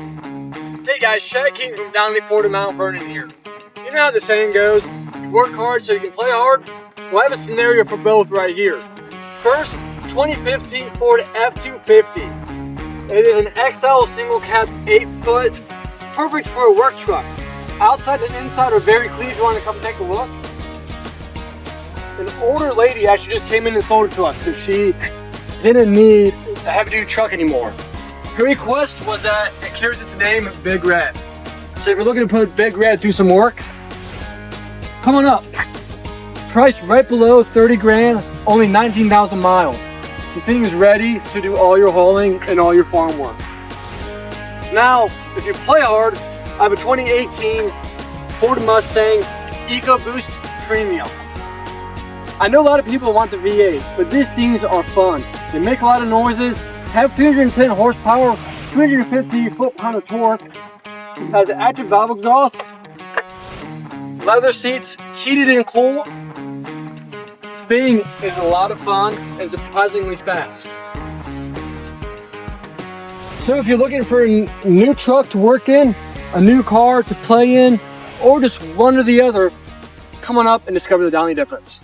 Hey guys, Shaq King from Donnelly, Florida, Mount Vernon here. You know how the saying goes, you work hard so you can play hard? Well, I have a scenario for both right here. First, 2015 Ford F-250. It is an XL single cab 8-foot, perfect for a work truck. Outside and inside are very clean if you want to come take a look. An older lady actually just came in and sold it to us because she didn't need a heavy-duty truck anymore. Her request was that it carries its name, Big Red. So if you're looking to put Big Red through some work, come on up. Priced right below 30 grand, only 19,000 miles. The thing is ready to do all your hauling and all your farm work. Now, if you play hard, I have a 2018 Ford Mustang EcoBoost Premium. I know a lot of people want the V8, but these things are fun. They make a lot of noises, have 310 horsepower, 250 foot-pound of torque, has an active valve exhaust, leather seats, heated and cool. Thing is a lot of fun and surprisingly fast. So if you're looking for a new truck to work in, a new car to play in, or just one or the other, come on up and discover the Donnelly difference.